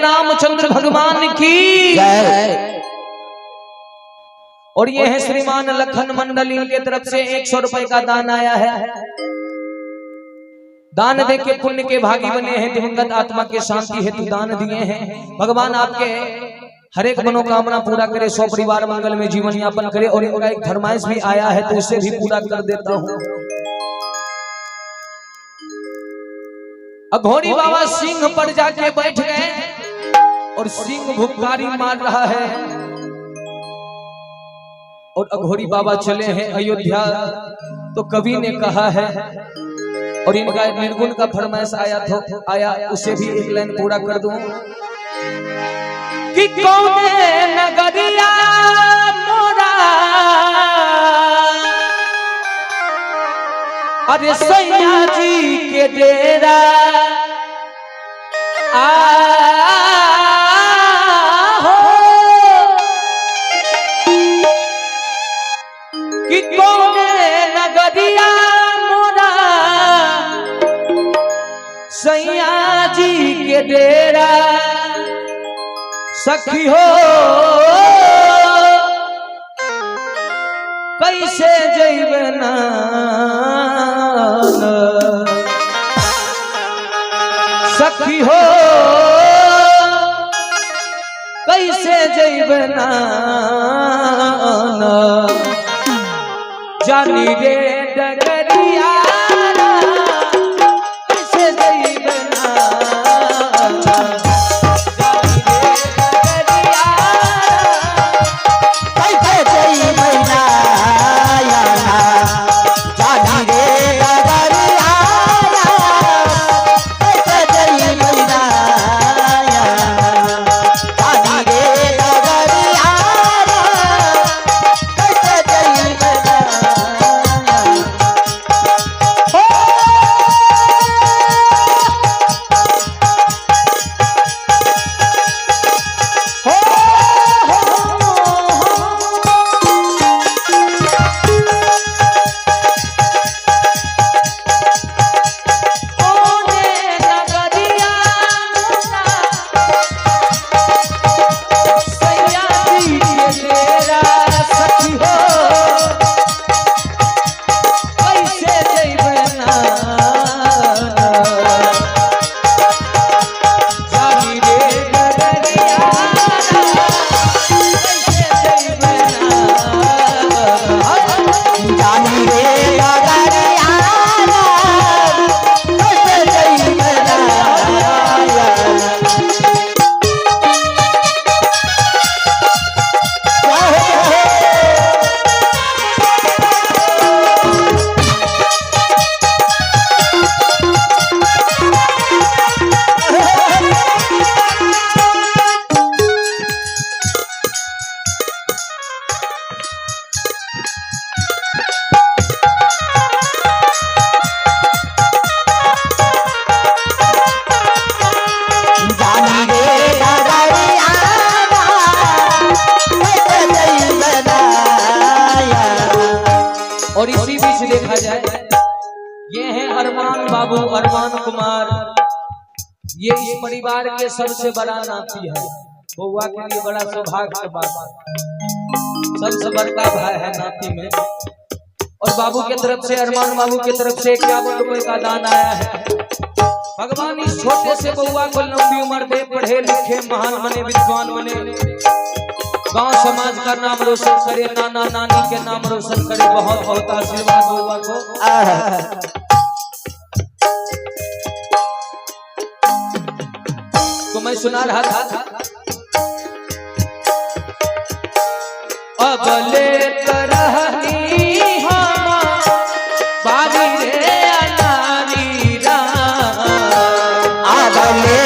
रामचंद्र भगवान की जय। और ये है श्रीमान लखन मंडल, इनके तरफ से 100 रुपए का दान आया है। दान दे के पुण्य के भागी बने हैं, दिवंगत आत्मा के शांति हेतु दान दिए हैं। भगवान आपके हर एक मनोकामना पूरा करे, 100 परिवार मंगल में जीवन यापन करे। और इनका एक फरमाइश भी आया है तो उसे भी पूरा कर देता हूँ। अघोरी बाबा सिंह पर जाके बैठ गए और सिंह भुक्कारी मार रहा है। और अघोरी बाबा चले हैं अयोध्या, तो कवि ने कहा है और इनका निर्गुण का फरमाइश आया उसे भी एक लाइन पूरा कर दूं कि कौने नगरिया मोरा अरे सैया जी के डेरा कि कौने नगरिया मोरा सैया जी के डेरा सखी हो कैसे जइबे ना सखी हो कैसे जइबे ना जानी रे डगरिया कैसे जइबे ना जानी रे डगरिया कैसे जइबे ना जानी रे डगरिया कैसे जइबे ना जानी रे डगरिया कैसे जइबे और इसी बीच देखा जाए ये है अरमान बाबू, अरमान कुमार। ये इस परिवार के सबसे बड़ा नाती है। बउआ के लिए बड़ा सौभाग्य की बात, सबसे बड़का भाई है नाती में। और बाबू के तरफ से, अरमान बाबू के तरफ से 51 रुपए का दान आया है। भगवान इस छोटे से बउआ को लंबी उम्र दे, पढ़े लिखे महान बने, विद्वान बने, गांव समाज का नाम रोशन करे, नाना नानी के नाम रोशन करे। बहुत बहुत आशीर्वाद बउआ को। तो मैं सुना रहा था अब ले तरहनी हम बारी रे अनारी रा अब ले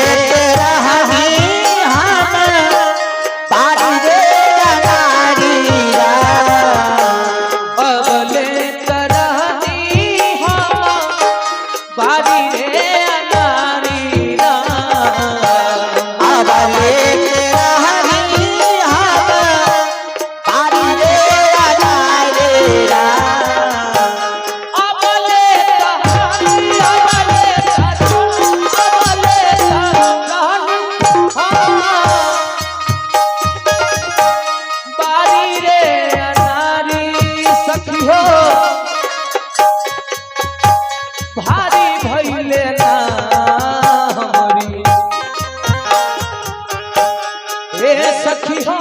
सखी हो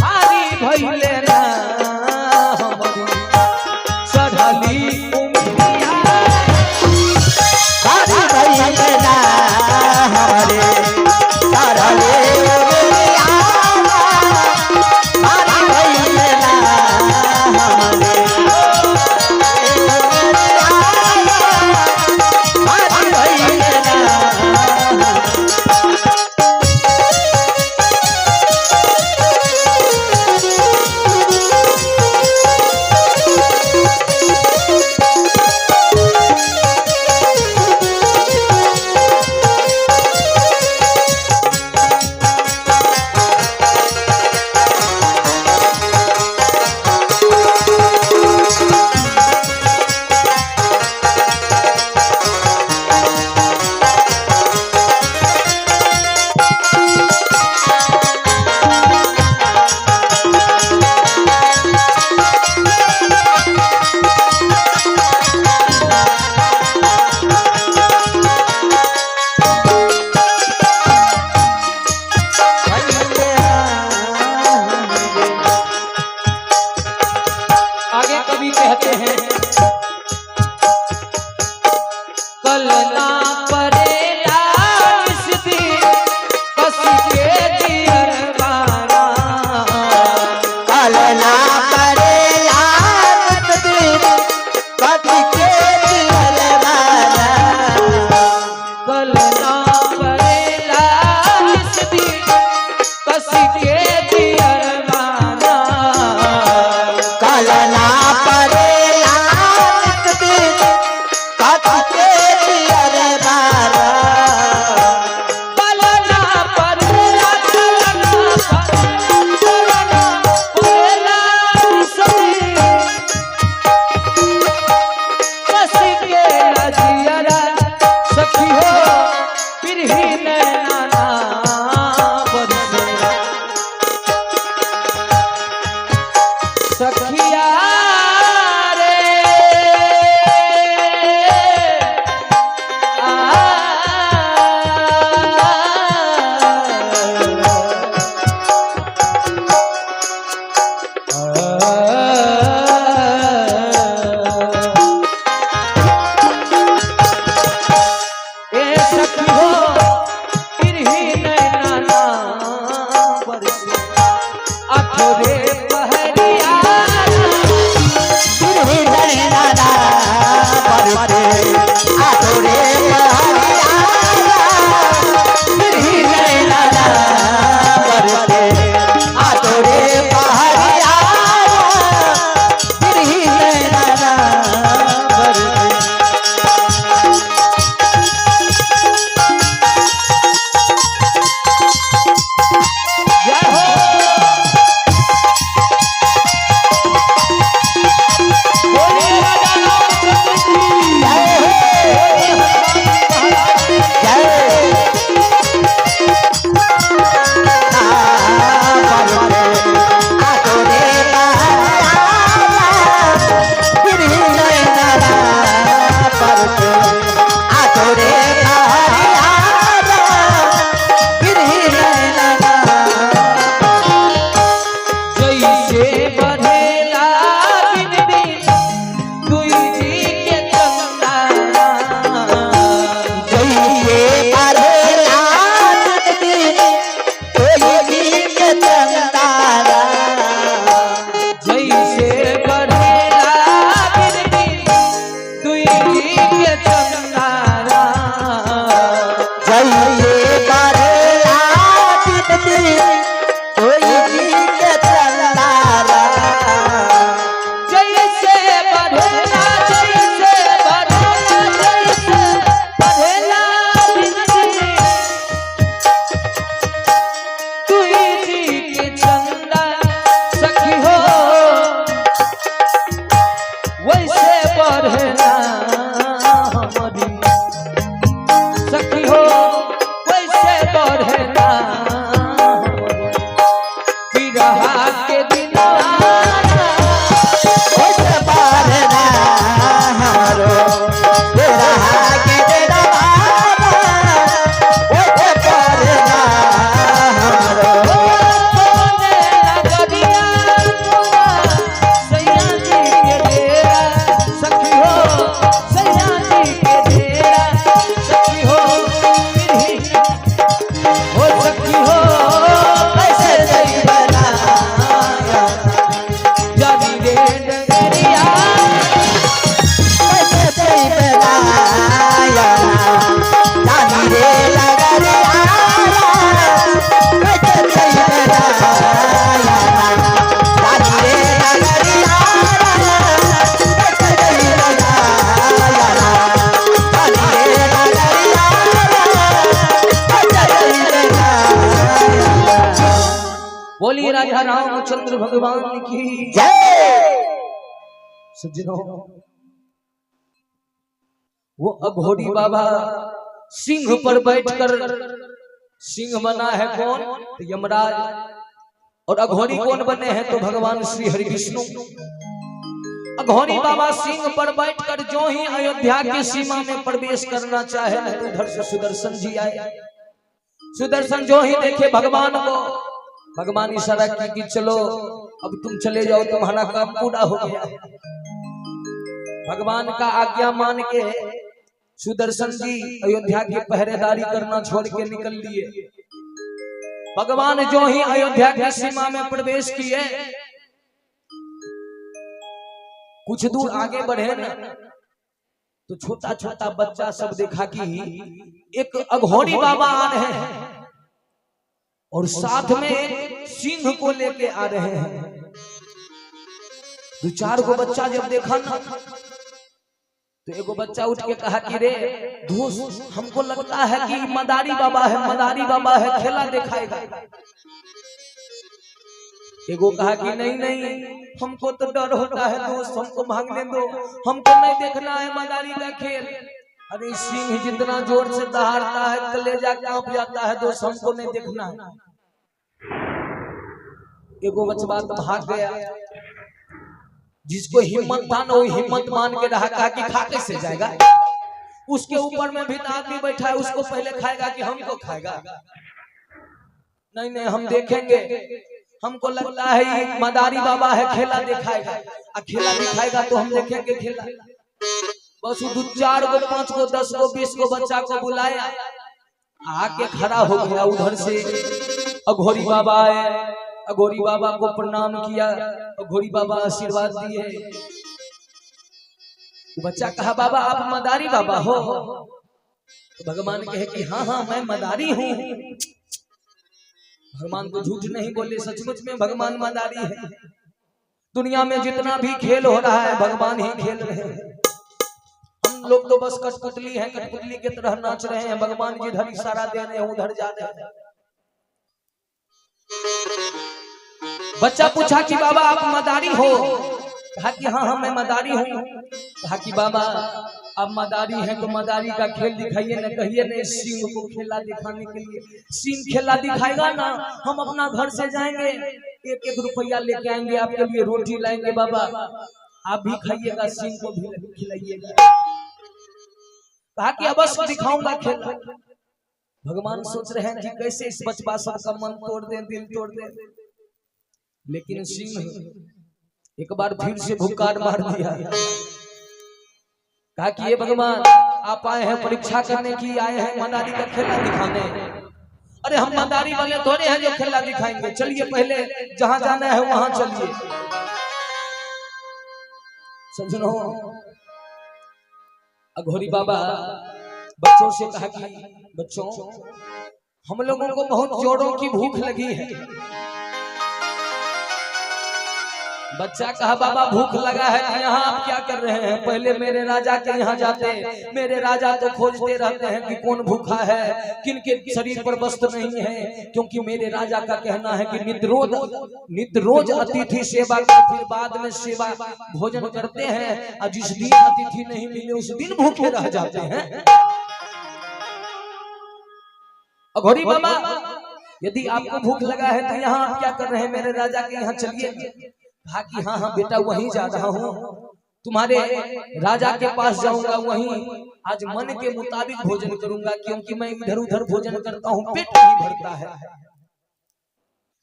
भारी भइले ना हमरी चढ़ली उमिया भारी भइले ना हमरे चढ़ले उमिया भारी भइले ना हमरे भारी भइले ना बोलिए राजा रामचंद्र भगवान की जय। सज्जनों, वो अघोरी बाबा सिंह पर बैठकर, सिंह बना है कौन? तो यमराज। और अघोरी कौन बने हैं? तो भगवान श्री हरि विष्णु। अघोरी बाबा सिंह पर बैठकर जो ही अयोध्या की सीमा में प्रवेश करना चाहे, उधर से सुदर्शन जी आए। सुदर्शन जो ही देखे भगवान को, भगवान इशारा की कि चलो अब तुम चले जाओ, तुम्हारा काम पूरा हो गया। भगवान का आज्ञा मान के सुदर्शन जी अयोध्या की पहरेदारी करना छोड़ के निकल लिए। भगवान जो ही अयोध्या की सीमा में प्रवेश किए, कुछ दूर आगे बढ़े ना, तो छोटा छोटा बच्चा सब देखा कि एक अघोरी बाबा आ रहे हैं और साथ में एक सिंह को लेके आ रहे हैं। दो चार गो बच्चा जब देखा ना, तो एगो बच्चा उठ के कहा कि रे दोस्त, हमको लगता है कि मदारी बाबा है, मदारी बाबा है, खेला दिखाएगा। एगो कहा कि नहीं नहीं, हमको तो डर होता है दोस्त, हमको भागने दो, हमको नहीं देखना है मदारी का खेल। अरे सिंह जितना जोर से दहाड़ता है कलेजा कांप जाता है दोस्त, हमको नहीं देखना है। एगो बच्चा तो भाग गया, जिसको हिम्मत था ना वो हिम्मत मान के रहा, कहा कि खा कैसे जाएगा, उसके ऊपर में भी आदमी बैठा है, उसको पहले खाएगा कि हमको खाएगा? नहीं नहीं, हम देखेंगे, हमको लगता है ये मदारी बाबा है, खेला दिखाएगा, और खेला दिखाएगा तो हम देखेंगे खेला। बस वो 2 4 गो 5 गो 10 गो 20 गो बच्चा को बुलाया, आके खड़ा हो गया। उधर से अघोरी बाबा आए, अघोरी बाबा को प्रणाम किया, अघोरी बाबा आशीर्वाद दिए। बच्चा कहा बाबा आप मदारी बाबा हो? तो भगवान कहे कि हाँ हाँ मैं मदारी हूँ। भगवान तो झूठ नहीं बोले, सचमुच में भगवान मदारी है। दुनिया में जितना भी खेल हो रहा है भगवान ही खेल रहे हैं। हम लोग तो बस कठपुतली हैं, कठपुतली की तरह नाच रहे हैं। भगवान जिधर इशारा दे रहे हैं उधर जा रहे हैं। बच्चा पूछा कि बाबा आप मदारी हो? कहा कि हाँ हाँ मैं मदारी हूँ। कहा कि बाबा आप मदारी हैं तो मदारी का खेल दिखाइए न, कहिए न सिंह को खेला दिखाने के लिए। सिंह खेला दिखाएगा ना, हम अपना घर से जाएंगे, 1-1 रुपया लेके आएंगे, आपके लिए रोटी लाएंगे बाबा, आप भी खाइएगा, सिंह को भी खिलाइएगा। कहा कि अवश्य दिखाऊंगा खेला। भगवान सोच रहे हैं कि कैसे इस बचपा सबका मन तोड़ दें, दिल तोड़ दें। लेकिन सिंह एक बार फिर से भुक्कार मार दिया। कहा कि ये भगवान आप आए हैं परीक्षा करने की, आए हैं मदारी का खेला दिखाने? अरे हम मदारी वाले थोड़े हैं जो खेला दिखाएंगे, चलिए पहले जहां जाना है वहां चलिए। समझो, अघोरी बाबा बच्चों से कहा कि बच्चों हम लोगों को बहुत जोरों की भूख लगी है। बच्चा कहा बाबा भूख लगा है कि यहाँ आप क्या कर रहे हैं? पहले मेरे राजा के यहाँ जाते, मेरे राजा तो खोजते रहते हैं कि कौन भूखा है, किनके शरीर पर वस्त्र नहीं है, क्योंकि मेरे राजा का कहना है कि नित्य रोज अतिथि सेवा कर, फिर बाद में सेवा भोजन करते हैं, और जिस दिन अतिथि नहीं मिले उस दिन भूखे रह जाते हैं। अघोरी बाबा यदि आपको भूख लगा है तो यहाँ आप क्या कर रहे हैं? मेरे राजा के यहाँ चलिए। कहा कि हाँ हाँ बेटा वहीं जा रहा हूँ, तुम्हारे राजा के पास जाऊंगा, वहीं आज मन के मुताबिक भोजन करूंगा, क्योंकि मैं इधर उधर भोजन करता हूँ पेट नहीं भरता है,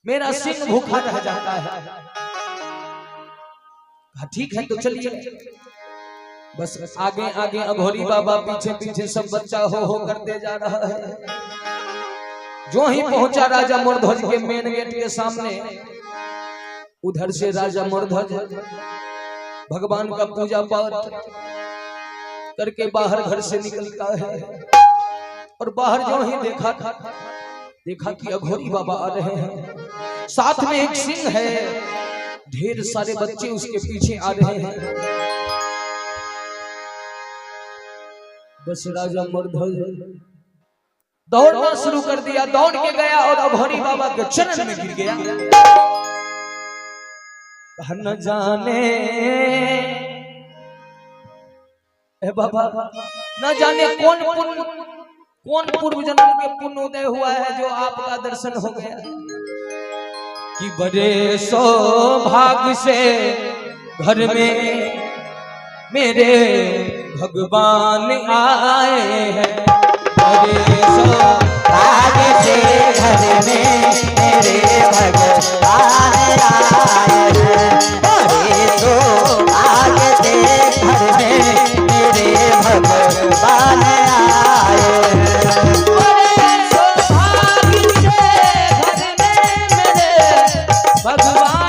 मेरा सिंह भूखा रह जाता है। ठीक है तो चलिए। बस आगे आगे अघोरी बाबा, पीछे पीछे सब बच्चा हो करते जा रहा है। जो ही पहुंचा राजा मोरध्वज के मेन गेट के सामने, उधर से राजा मोरध्वज भगवान का पूजा पाठ करके बाहर घर से निकलता है, और बाहर जो ही देखा कि अघोरी बाबा आ रहे हैं, साथ में एक सिंह है, ढेर सारे बच्चे उसके पीछे आ रहे हैं। बस राजा मोरध्वज दौड़ना शुरू कर दिया, दौड़ के गया और अघोरी बाबा के चरण में गिर गया। न जाने बाबा, न जाने कौन पूर्व जन्म के पुण्य उदय हुआ है जो आपका दर्शन हो गया कि बड़े सौभाग्य से घर में मेरे भगवान आए हैं। बड़े सौभाग्य से घर में मेरे भगवान आए हैं। बड़े सौभाग्य से घर में मेरे भगवान आए हैं। बड़े सौभाग्य से घर में मेरे भगवान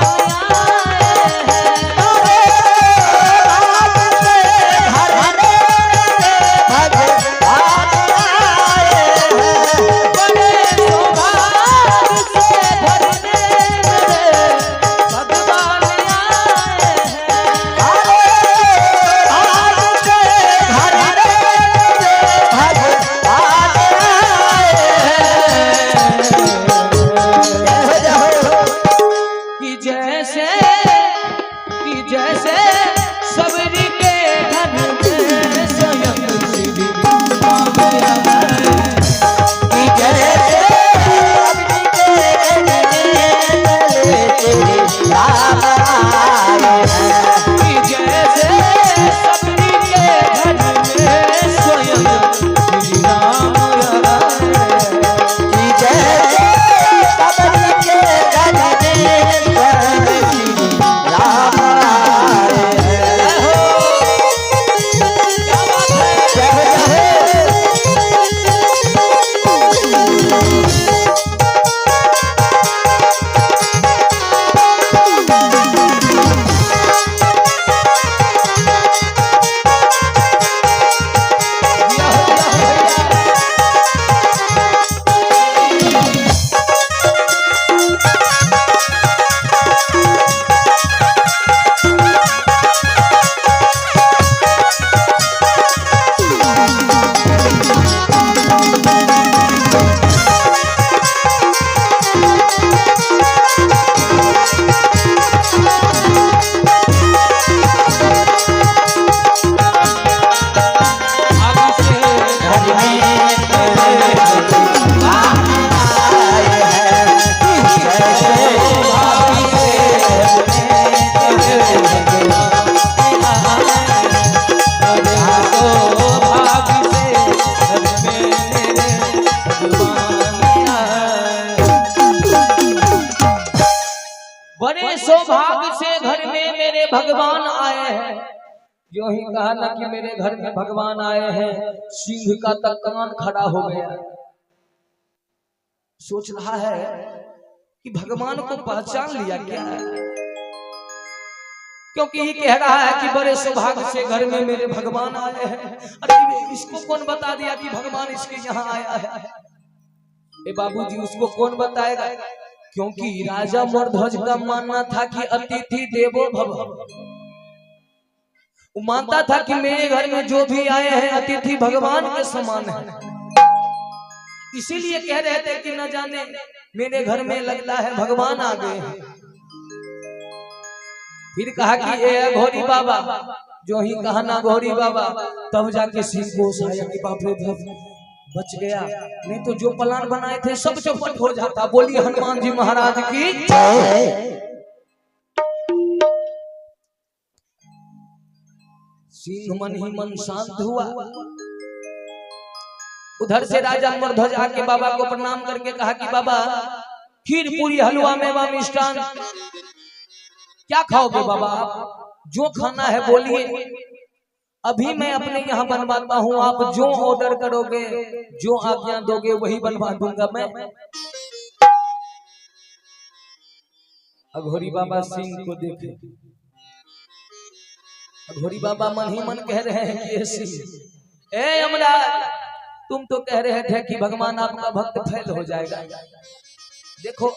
सौभाग्य से घर में मेरे भगवान आए हैं। जो ही कहा ना कि मेरे घर में भगवान आए हैं, सिंह का तक कान खड़ा हो गया। सोच रहा है कि भगवान को पहचान लिया क्या है, क्योंकि ये कह रहा है कि बड़े सौभाग्य से घर में मेरे भगवान आए हैं। अरे इसको कौन बता दिया कि भगवान इसके यहाँ आया है? ए बाबूजी, उसको कौन बताएगा? क्योंकि राजा मरध्वज का मानना था कि अतिथि देवो भव। वो मानता था कि मेरे घर में जो भी आए हैं अतिथि भगवान के समान है। इसीलिए कह रहे थे कि न जाने मेरे घर में लगता है भगवान आ गए हैं। फिर कहा कि ए अघोरी बाबा, जो ही कहा ना अघोरी बाबा, तब जाके सिंह को आया कि बाप रे बाप, बच गया, नहीं तो जो प्लान बनाए थे सब चौपट हो जाता। बोलिए हनुमान जी महाराज की जय। सिंह मन ही मन शांत हुआ। उधर से राजा मरध्वज आके बाबा को प्रणाम करके कहा कि बाबा, खीर पूरी हलवा मेवा मिष्ठान क्या खाओगे बाबा? आप जो खाना है बोलिए, अभी मैं अपने यहाँ बनवाता हूँ। आप जो ऑर्डर करोगे, जो आज्ञा दोगे वही बनवा दूंगा मैं। अघोरी बाबा सिंह को देखे, अघोरी बाबा मन ही मन कह रहे हैं कि सिंह, ए यमराज, तुम तो कह रहे थे कि भगवान आपका भक्त फैल हो जाएगा। देखो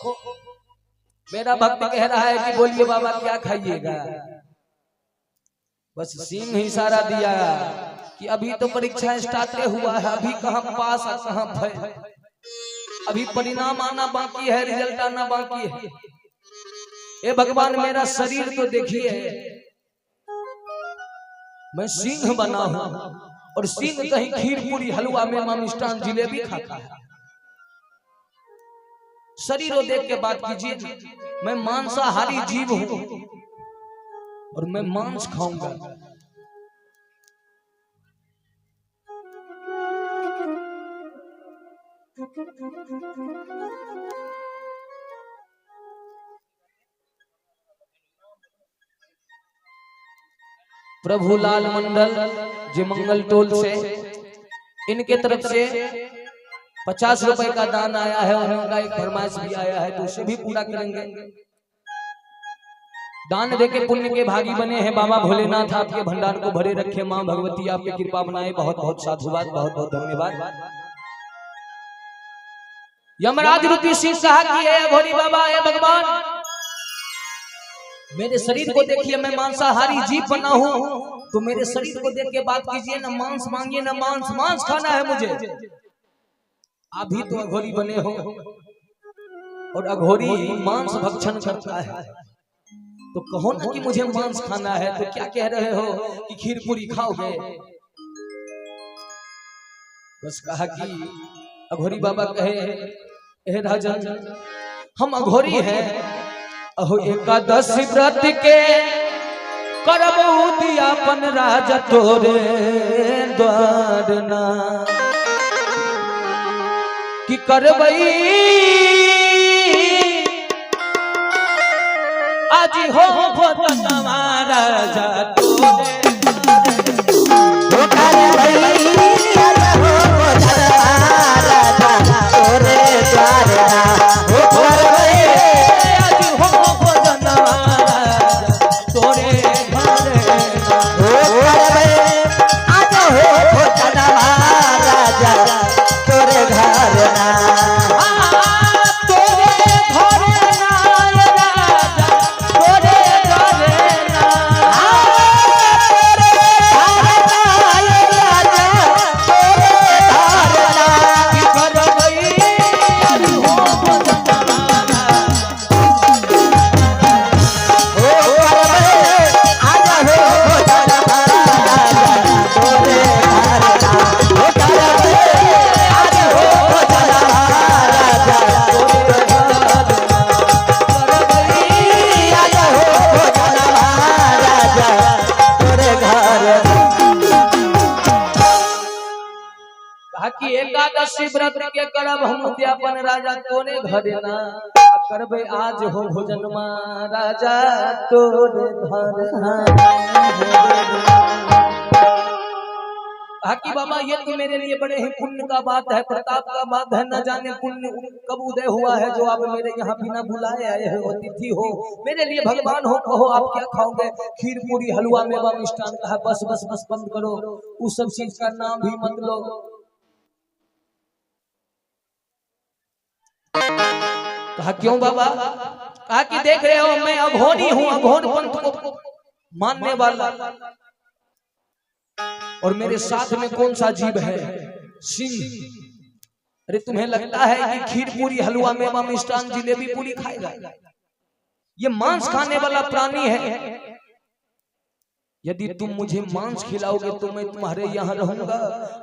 मेरा भक्त कह रहा है कि बोलिए बाबा क्या खाइएगा। बस सिंह ही इशारा दिया कि अभी तो परीक्षा स्टार्ट हुआ है, अभी कहाँ पास और कहाँ फेल। अभी परिणाम आना बाकी है, रिजल्ट आना बाकी है। ए भगवान मेरा शरीर तो देखिए, मैं सिंह बना हूं और सिंह कहीं खीर पूरी हलवा मेवा मिष्ठान जिलेबी खाता है। शरीर को देख के बात कीजिए। मैं मांसाहारी जीव हूं और मैं मांस खाऊंगा। प्रभुलाल मंडल जी मंगल टोल से, इनके तरफ से 50 रुपए का दान आया है और उनका एक फरमाइश भी आया है, तो उसे भी पूरा करेंगे। दान देके पुण्य के भागी बने हैं। बाबा भोलेनाथ आपके भंडार को भरे रखे, मां भगवती आपकी कृपा बनाए। बहुत बहुत साधुवाद, बहुत बहुत धन्यवाद। यमराज रूपी सिंह कहा कि हे भोली बाबा, हे भगवान, मेरे शरीर को देखिए, मैं मांसाहारी जीव बना हूं, तो मेरे शरीर को देख के बात कीजिए। ना मांस मांगिए ना मांस, मांस खाना है मुझे। आप भी तो अघोरी बने हो और अघोरी मांस भक्षण करता है, तो कहो ना कि मुझे मांस खाना है। तो क्या कह रहे हो कि खीर पूरी खाओगे? बस कहा कि अघोरी बाबा कहे, हे राजन, हम अघोरी हैं, अहो एकादशी व्रत के करब उद्यापन राजा तोरे द्वार ना, कि करबई आज हो भोजनवा राजा तोरे एकादशी व्रत के करब हम उद्यापन राजा तोरे घरे ना, करबे आज हो भोजन राजा तोरे घर ना। हाकी बाबा, ये तो मेरे लिए बड़े ही पुण्य का बात है, प्रताप का बात है। न जाने पुण्य कब उदय हुआ है जो आप मेरे यहाँ बिना बुलाए आए हो, अतिथि हो, मेरे लिए भगवान हो। कहो आप क्या खाओगे? खीर पूरी हलवा मेवा मिष्ठान। कहा बस बस बस बंद करो, उस सब चीज का नाम भी मत लो। कहा क्यों बाबा? कहा कि देख रहे हो मैं अघोरी हूं, अघोर पंथ को मानने वाला, और मेरे साथ में कौन सा जीव है? सिंह। अरे तुम्हें लगता है कि खीर पूरी हलवा मेवा मिष्ठान जिलेबी पूरी खाएगा? ये मांस खाने वाला प्राणी है। यदि तुम मुझे मांस खिलाओगे तो मैं तुम्हारे यहाँ रहूंगा,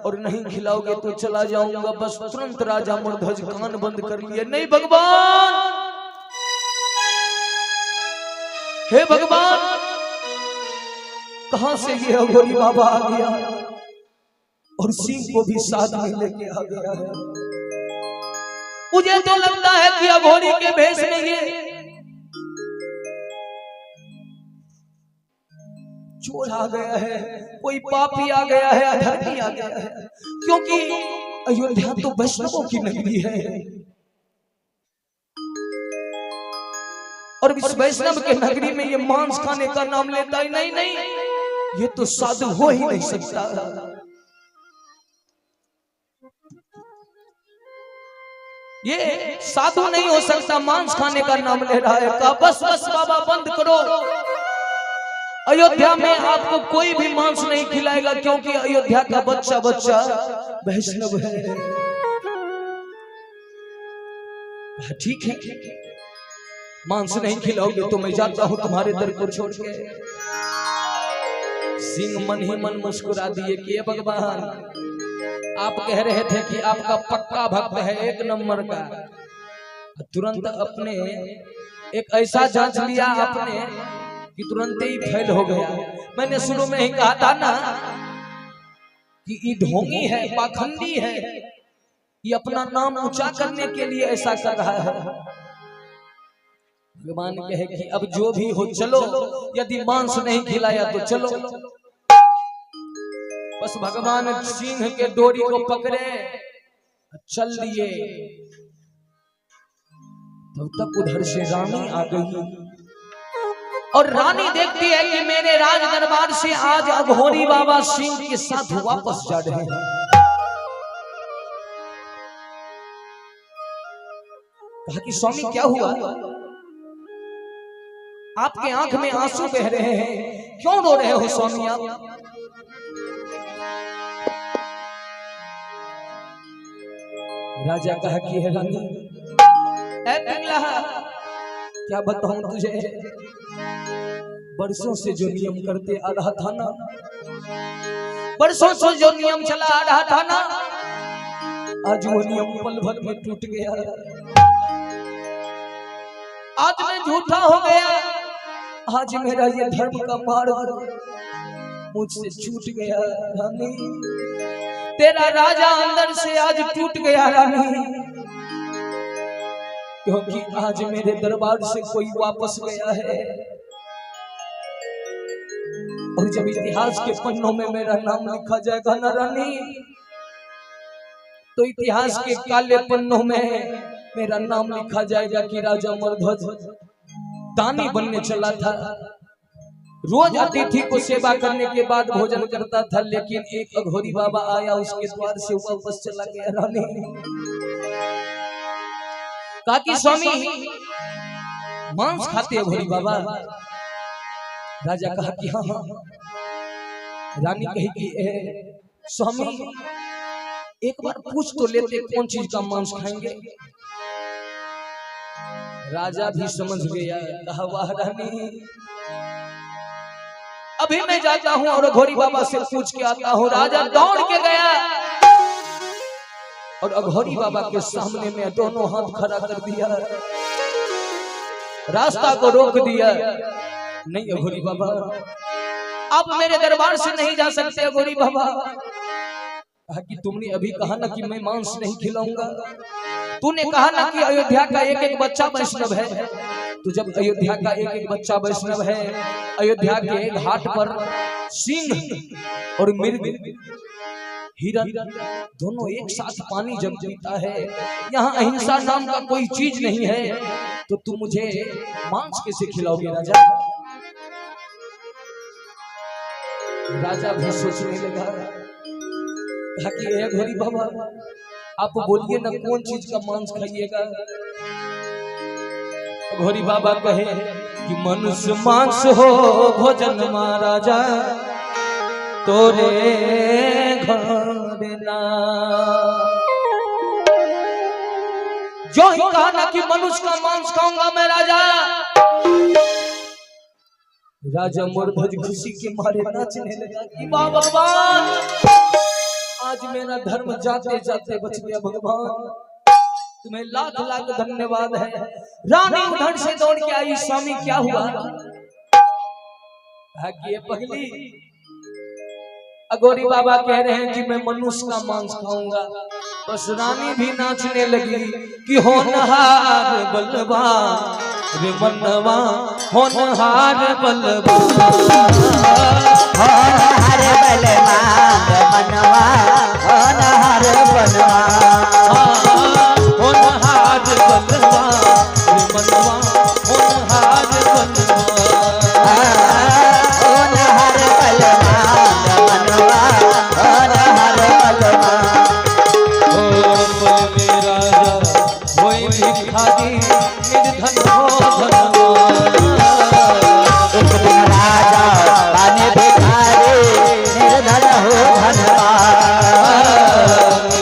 और नहीं खिलाओगे तो चला जाऊंगा। बस तुरंत राजा मूर्धज कान बंद कर लिए। नहीं भगवान, हे भगवान, कहां से ये अघोरी बाबा आ गया और सिंह को भी साथ में लेके आ गया है? मुझे तो लगता है कि अघोरी के भेष में ये चोर आ गया है, कोई पापी आ गया है, अधर्मी आ गया है। क्योंकि अयोध्या तो वैष्णवों की नगरी है, और इस वैष्णव के नगरी में ये मांस खाने का नाम लेता है। नहीं नहीं, ये तो साधु हो ही नहीं सकता। ये साधु नहीं हो सकता, मांस खाने का नाम ले रहा है। कहा बस बस बाबा बंद करो, अयोध्या में आपको कोई भी मांस नहीं खिलाएगा, क्योंकि अयोध्या का बच्चा बच्चा वैष्णव है। ठीक है, मांस नहीं खिलाओगे तो मैं जाता हूं तुम्हारे दर को छोड़ के। सिंह मन ही मन मुस्कुरा दिए कि भगवान, आप कह रहे थे कि आपका पक्का भक्त है, 1 नंबर का। तुरंत अपने एक ऐसा जांच लिया आपने कि तुरंत ही फेल हो गया। मैंने शुरू में ही कहा था ना कि ये ढोंगी है, पाखंडी है, ये अपना नाम ऊंचा करने के लिए ऐसा कर रहा है। भगवान कहे कि अब जो भी हो चलो, यदि मांस नहीं खिलाया तो चलो। बस भगवान सिंह के डोरी को पकड़े चल दिए। तब तक उधर से रानी आ गई और रानी देखती है कि मेरे राज दरबार से आज अघोरी बाबा सिंह के साथ वापस जा रहे हैं। कहा कि स्वामी क्या हुआ, आपके आंख में आंसू बह रहे हैं, क्यों रो रहे हो स्वामी आप? राजा कहा कि है रानी, ऐ पिंगला, क्या बताऊं तुझे, बरसों से जो नियम करते आ रहा था ना, बरसों से जो नियम चला आ रहा था ना, आज वो नियम पल भर में टूट गया। आज मैं झूठा हो गया, आज मेरा ये धर्म का मार्ग मुझसे छूट गया। रानी, तेरा राजा अंदर से आज टूट गया रानी, क्योंकि आज मेरे दरबार से कोई वापस गया है। और जब इतिहास के पन्नों में मेरा नाम लिखा जाएगा ना रानी, तो इतिहास के काले पन्नों में मेरा नाम लिखा जाएगा कि राजा मरध्वज दानी बनने चला था, रोज अतिथि को सेवा करने के बाद भोजन करता था, लेकिन एक अघोरी बाबा आया, उसके द्वार से वापस चला गया। रानी कहा कि स्वामी मांस खाते अघोरी बाबा? राजा कहा कि हाँ हाँ। रानी कही कि स्वामी एक बार पूछ तो लेते कौन चीज का मांस खाएंगे। राजा भी समझ गया, कहा वाह रानी, अभी मैं जाता हूं और अघोरी बाबा से पूछ के आता हूं। राजा दौड़ के गया और अघोरी बाबा के सामने में दोनों हाथ खड़ा कर दिया, रास्ता को रोक दिया। नहीं अघोरी बाबा, आप मेरे दरबार से नहीं जा सकते। अघोरी बाबा कहा कि तुमने अभी कहा ना कि मैं मांस नहीं खिलाऊंगा, तूने कहा ना कि अयोध्या का एक एक बच्चा वैष्णव है। तो जब अयोध्या का एक एक बच्चा वैष्णव है, अयोध्या के घाट पर सिंह और मृग, हिरन दोनों एक साथ पानी जब पीता है, यहाँ अहिंसा नाम का कोई चीज नहीं है, तो तुम मुझे मांस कैसे खिलाओगे राजा? राजा भी सोचने लगा, कहा कि अघोरी बाबा आप बोलिए ना कौन चीज का मांस खाइएगा। अघोरी बाबा कहे कि मनुष्य मांस हो भोजन महाराजा तोरे घर ना। जो ही कहा ना कि मनुष्य का मांस खाऊंगा मैं राजा, राजा मरध्वज खुशी के मारे नाचने लगा कि वाह भगवान, आज मेरा धर्म जाते जाते बच गया। भगवान तुम्हें लाख लाख धन्यवाद है। रानी उधर से दौड़ के आई, स्वामी क्या हुआ? भाग्य पगली, अघोरी बाबा कह रहे हैं कि मैं मनुष्य का मांस खाऊंगा। बस रानी भी नाचने लगी कि होनहार बलवान रे मनवा, होनहार बलवान, होनहार बलवान मनवा, होनहार बलवान, होनहार बलवान रे मनवा, होनहार बलवान, होनहार बलवान मनवा, होनहार बलवान। ओ मेरा राजा वही भिखारी निर्धन हो धनवान। एक दिन राजा बने भिखारी निर्धन हो धनवान।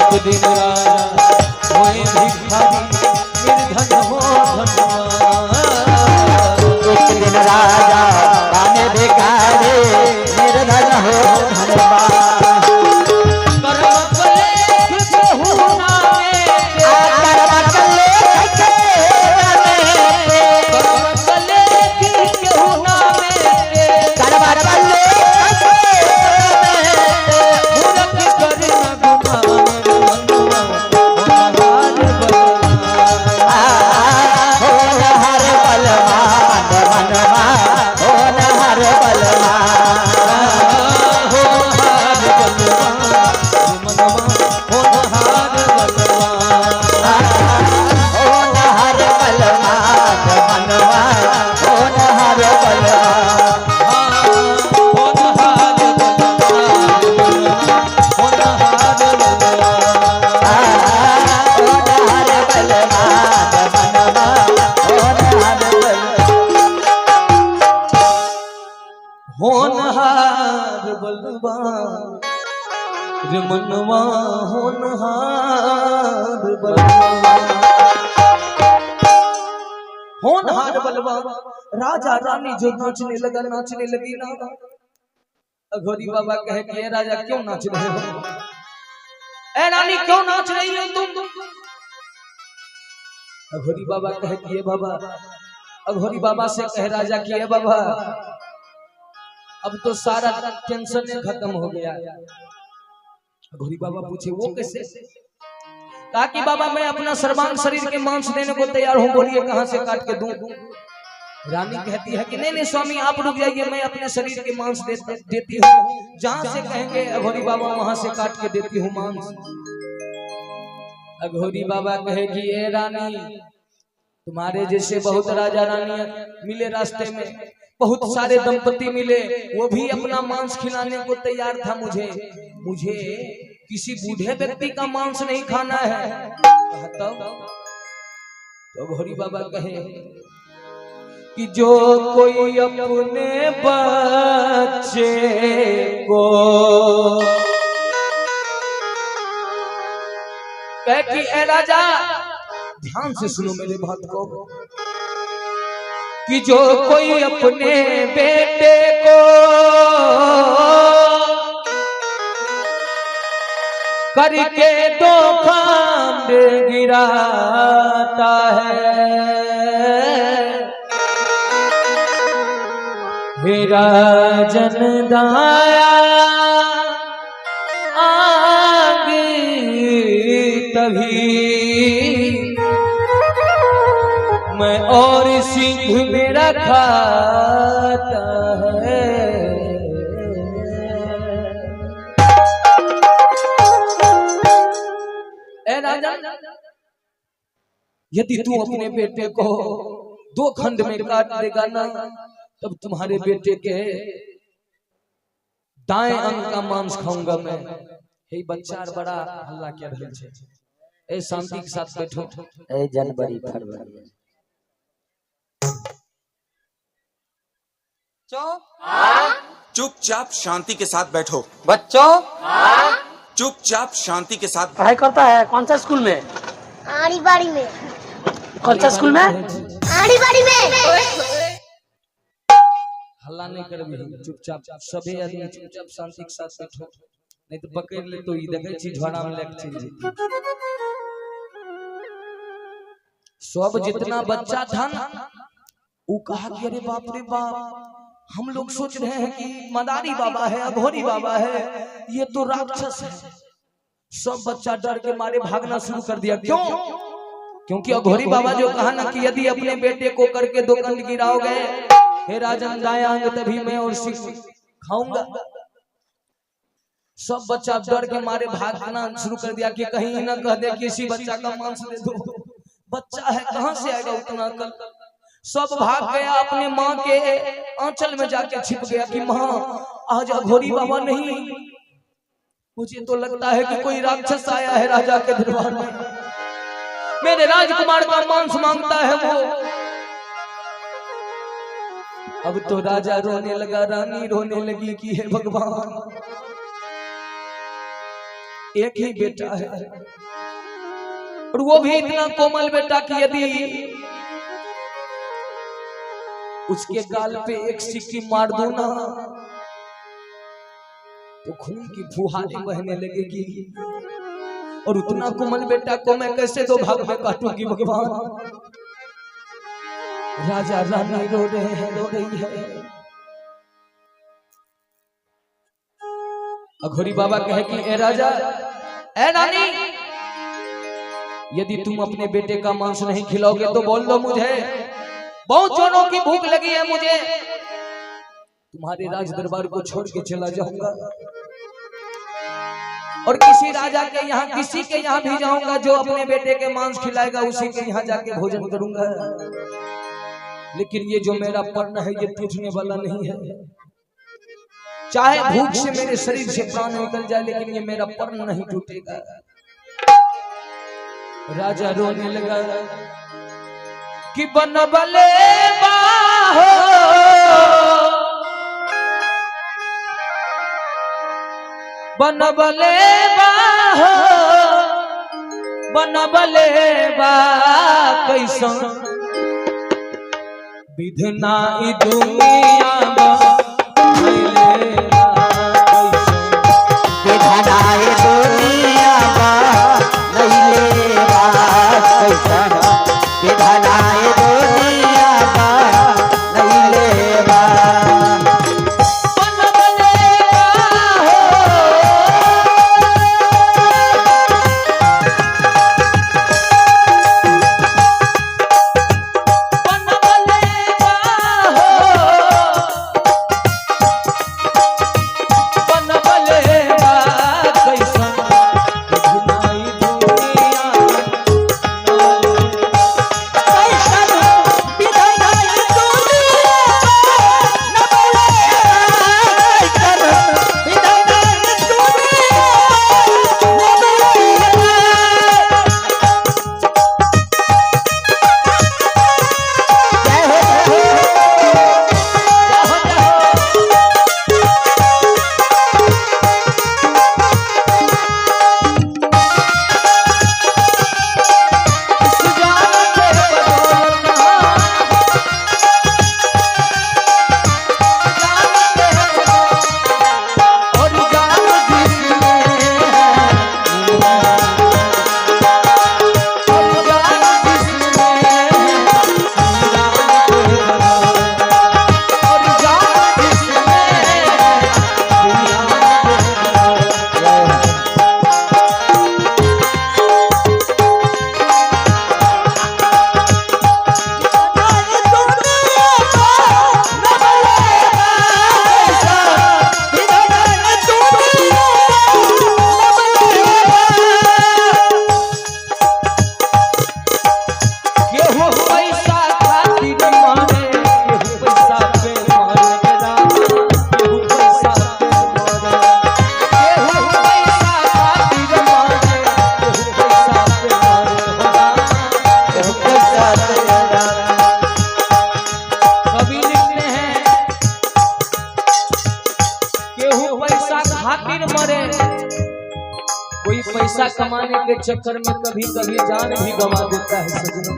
एक दिन राजा वही भिखारी निर्धन राजा बने भिखारी निर्धन हो धनवान होनहार बलवान रे मनवा होनहार बलवान होनहार बलवान राजा रानी जो नाचने लगी ना अघोरी बाबा कहे कि राजा क्यों नाच रहे हो ए रानी क्यों नाच रही हो तुम अघोरी बाबा कहे कि ये बाबा अघोरी बाबा से कहे राजा कि ये बाबा अब तो सारा टेंशन खत्म हो गया घोड़ी बाबा पूछे वो कैसे कहा कि बाबा मैं अपना सर्वांग शरीर के मांस देने को तैयार हूँ बोलिए कहां से काट के दूं रानी कहती है कि नहीं स्वामी आप रुक जाइए मैं अपने शरीर के मांस देती हूँ जहां से कहेंगे अघोरी बाबा वहां से काट के देती हूँ मांस अघोरी बाबा कहे कि ए रानी तुम्हारे जैसे बहुत राजा रानी मिले रास्ते में बहुत सारे दंपति मिले वो भी अपना मांस खिलाने को तैयार था मुझे किसी बूढ़े व्यक्ति का मांस नहीं खाना है तो घोड़ी बाबा कहे कि जो कोई अपने बच्चे को कहे कि ए राजा ध्यान से सुनो मेरे बात को कि जो कोई अपने बेटे को करके दो खांड गिराता है हेरा जन दाया आग तभी मैं और सिंह मेरा खाता है ए राजा यदि तू अपने बेटे को 2 खंड में काट देगा ना तब तुम्हारे बेटे के दाएं अंग का मांस खाऊंगा मैं हे बच्चा बड़ा हल्ला क्या रहे छे ए शांति के साथ बैठो ए जनवरी फरवरी चुपचाप शांति के साथ बैठो बच्चों चुपचाप शांति के साथ पढ़ाई करता है कौन सा स्कूल में आड़ी बाड़ी में कौन सा स्कूल में आड़ी बाड़ी में हल्ला नहीं कर चुपचाप सभी आदमी चुपचाप शांति के साथ बैठो नहीं तो पकड़ ले तो देखे छी झोड़ा में लेके चल जेती सब जितना बच्चा था ना वो कहा कि अरे बाप रे बाप हम लोग सोच रहे हैं कि मदारी बाबा है अघोरी बाबा है ये तो राक्षस है सब बच्चा डर के मारे भागना शुरू कर दिया क्यों क्योंकि अघोरी बाबा जो कहा ना कि यदि अपने बेटे को करके 2 कंड गिराओगे हे राजन दाएं अंग तभी मैं और सिंह खाऊंगा सब बच्चा डर के मारे भागना शुरू कर दिया कि कहीं ना कह दे किसी बच्चा का मांस दे दो बच्चा है कहां से आएगा उतना अकल सब भाग गया अपने माँ के आंचल में जाके छिप गया कि माँ आज अघोरी बाबा नहीं मुझे तो लगता है कि कोई राक्षस आया है राजा के दरबार में मेरे राजकुमार का मांस मांगता है वो अब तो राजा रोने लगा रानी रोने लगी कि हे भगवान एक ही बेटा है और वो भी इतना कोमल बेटा कि यदि उसके गाल पे एक सिक्की मार दो ना तो खून की फुहारें बहने लगेगी। और उतना कोमल बेटा को मैं कैसे दो भाग में काटूंगी भगवान। राजा रानी रो रहे हैं, रो रही है। अघोरी बाबा कहे कि ए राजा, ए रानी, यदि तुम अपने बेटे का मांस नहीं खिलाओगे तो बोल दो मुझे, बहुत जोरों की भूख लगी है मुझे, तुम्हारे राज दरबार को छोड़ के चला जाऊंगा और किसी राजा के यहाँ, किसी के यहाँ भी जाऊंगा जो अपने बेटे के मांस खिलाएगा उसी के यहाँ जाके भोजन करूंगा। लेकिन ये जो मेरा पर्ण है ये टूटने वाला नहीं है। चाहे भूख से मेरे शरीर से प्राण निकल जाए लेकिन ये मेरा पर्ण नहीं टूटेगा। राजा रोने लगा कि बनबले बाहो, बनबले बाहो, बनबले बा कैसा विधना ई दुनिया में पैसा कमाने के चक्कर में कभी कभी जान भी गंवा देता है सजनों।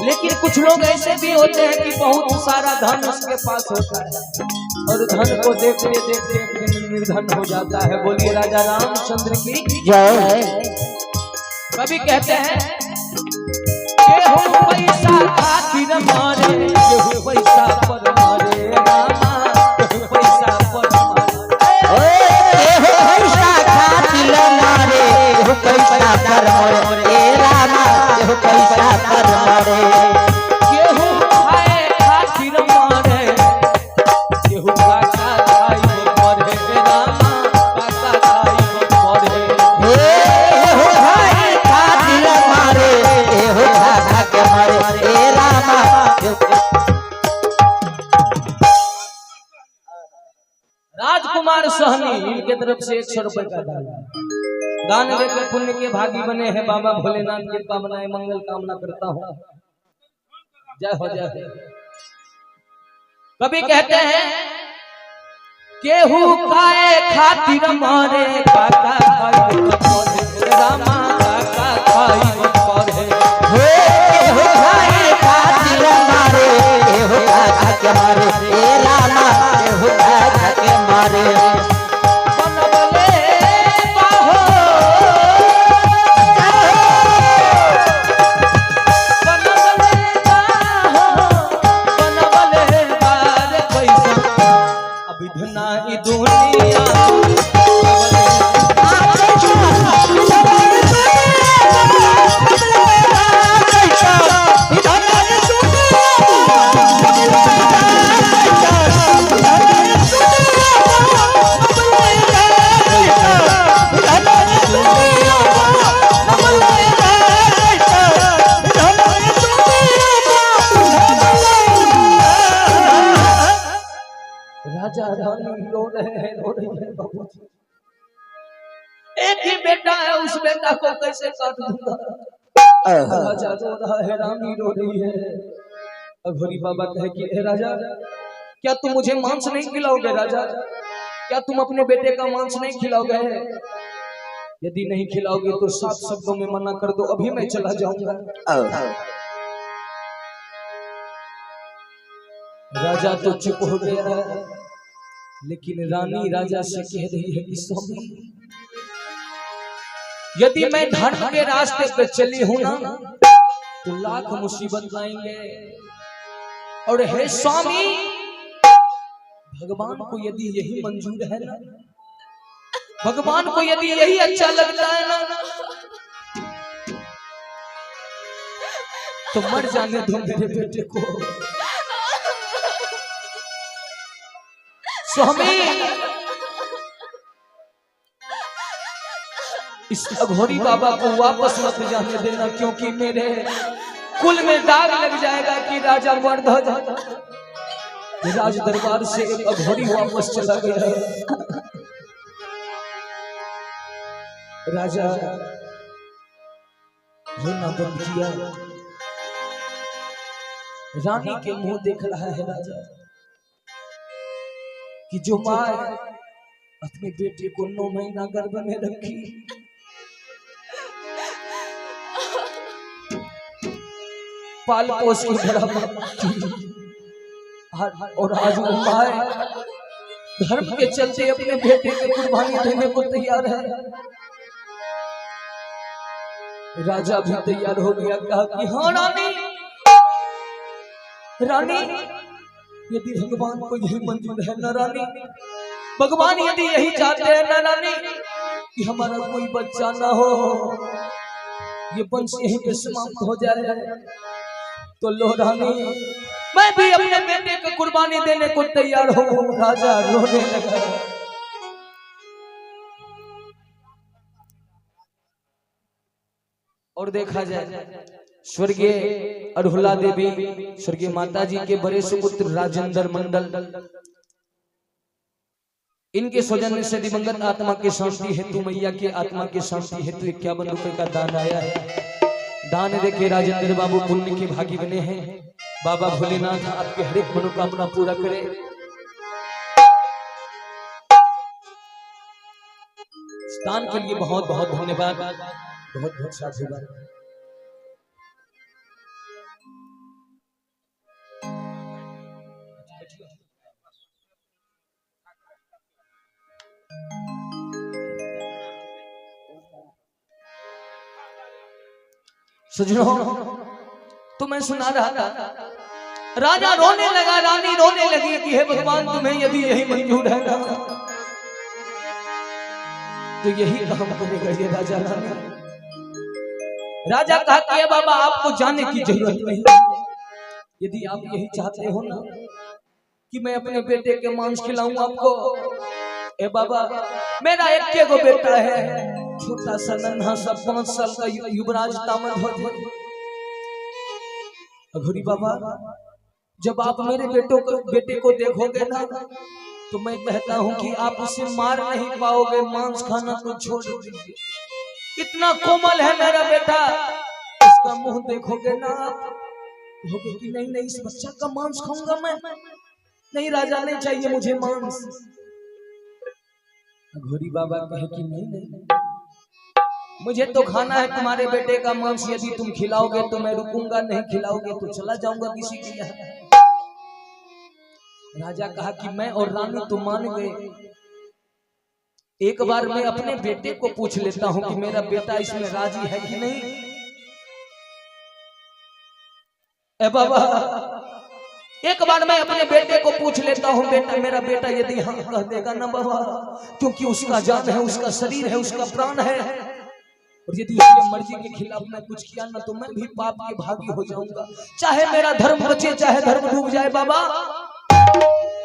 लेकिन कुछ लोग ऐसे भी होते हैं कि बहुत सारा धन उसके पास होता है और धन को देखते देखते एक दिन निर्धन हो जाता है। बोलिए राजा रामचंद्र की जय। कभी कहते हैं केहू पैसा खातिर मारे, केहू पैसा पर मारे रामा, केहू पैसा पर मारे, पैसा खातिर मारे, पैसा पर मारे रामा, पैसा पर मारे, केहू खाए खातिर मारे, केहू काका खाई मरे रामा, काका खाई मरे, केहू खाए खातिर मारे, केहू काका के मारे रामा। राजकुमार सहनी इनके तरफ से 100 रुपए का दान, दान देकर पुण्य के भागी बने हैं बाबा भोलेनाथ की कृपा बनाए, मंगल कामना करता हूँ। जय हो जय हो। कभी कहते हैं केहू खाए खातिर मारे, काका खाई मरे रामा, काका खाई मरे, केहू खाए खातिर मारे, केहू काका राजा रानी रो रहे हैं, रो रही है बाबूजी। एक ही बेटा है, उस बेटा को कैसे काट दूंगा। राजा रो रहा है, रानी रो रही है। अघोरी बाबा कहे कि हे राजा, क्या तुम मुझे मांस नहीं खिलाओगे? राजा, क्या तुम अपने बेटे का मांस नहीं खिलाओगे? यदि नहीं खिलाओगे तो 7 शब्दों में मना कर दो, अभी मैं चला जाऊंगा। राजा तो चुप हो गया, लेकिन रानी राजा से कह रही है कि स्वामी, यदि मैं धर्म के रास्ते पे चली हूं ना तो लाख मुसीबत आएंगे। और हे स्वामी, भगवान को यदि यही मंजूर है ना, भगवान को यदि यही अच्छा लगता है ना, तो मर जाने दो मेरे बेटे को। स्वामी, इस अघोरी बाबा को वापस मत जाने देना, क्योंकि मेरे कुल में दाग लग जाएगा कि राजा मर्द हो जाता। राज दरबार से एक अघोरी वापस चला गया। राजा रोना बंद किया, रानी के मुंह देख रहा है राजा कि जो माँ अपने बेटे को 9 महीना गर्भ में रखी, पाल पोस के बड़ा, और आज वो माँ धर्म के चलते अपने बेटे की कुर्बानी देने को तैयार है। राजा भी तैयार हो गया, कहा कि हाँ रानी, रानी यदि भगवान को यही मंजूर है ना रानी, भगवान यदि यही चाहते हैं ना रानी कि हमारा कोई बच्चा ना हो, ये वंश यहीं पे समाप्त हो जाए, तो लो रानी, मैं भी अपने बेटे को कुर्बानी देने को तैयार हूँ। राजा रोने लगा। और देखा जाए, स्वर्गीय अड़हुला देवी, स्वर्गीय माता जी के बड़े सुपुत्र राजेंद्र मंडल, इनके सौजन्य से दिवंगत आत्मा की शांति हेतु, मैया की आत्मा की शांति हेतु 51 रुपए का दान आया है। दान देके राजेंद्र बाबू पुण्य के भागी बने हैं। बाबा भोलेनाथ आपके हर एक मनोकामना पूरा करे। दान के लिए बहुत बहुत धन्यवाद, बहुत बहुत साधुवाद। सजनो, तो मैं सुना रहा था, राजा रोने लगा, रानी रोने लगी कि हे भगवान, तुम्हें यदि यही मंजूर है ना तो यही काम करेगा ये राजा रानी। राजा कहा कि बाबा आपको जाने की जरूरत नहीं, यदि आप यही चाहते हो ना कि मैं अपने बेटे के मांस खिलाऊं आपको, ए बाबा मेरा एक गो बेटा है, छोटा सा नन्हा सा 5 साल का युवराज तामरध्वज। अघोरी बाबा, जब आप मेरे बेटे को देखोगे ना तो मैं कहता हूं कि आप उसे मार नहीं पाओगे, मांस खाना तो छोड़ दीजिए। इतना कोमल है मेरा बेटा, इसका मुंह देखोगे ना आप कहोगे कि नहीं नहीं, इस बच्चा का मांस खाऊंगा मैं। नहीं राजा, नहीं चाहिए मुझे मांस। अघोरी बाबा कहे कि नहीं नहीं, मुझे तो खाना है तुम्हारे बेटे का मांस। यदि तुम खिलाओगे तो मैं रुकूंगा, नहीं खिलाओगे तो चला जाऊंगा किसी के यहाँ। राजा कहा कि मैं और रानी तो मान गए, एक बार मैं अपने बेटे को पूछ लेता हूं कि मेरा बेटा इसमें राजी है कि नहीं। ए बाबा, एक बार मैं अपने बेटे को पूछ लेता हूं, बेटा मेरा बेटा यदि हाँ कह देगा ना बाबा, क्योंकि उसका जान है, उसका शरीर है, उसका प्राण है, और यदि उसकी मर्जी के खिलाफ मैं कुछ किया ना तो मैं भी पाप के भागी हो जाऊंगा। चाहे मेरा धर्म बचे, चाहे धर्म डूब जाए बाबा,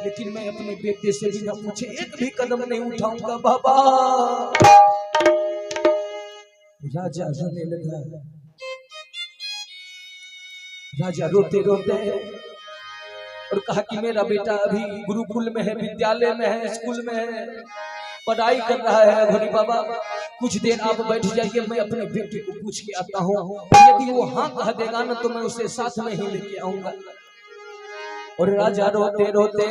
लेकिन मैं अपने बेटे से बिना पूछे एक भी कदम नहीं उठाऊंगा बाबा। राजा रोने लगा। राजा रोते रोते और कहा कि मेरा बेटा अभी गुरुकुल में है, विद्यालय में है, स्कूल में है, पढ़ाई कर रहा है। घोड़ी बाबा कुछ देर आप बैठ जाइए, मैं अपने बेटे को पूछ के आता हूँ, यदि वो हाँ कह देगा ना तो मैं उसे साथ में ही लेके आऊंगा। और राजा रोते रोते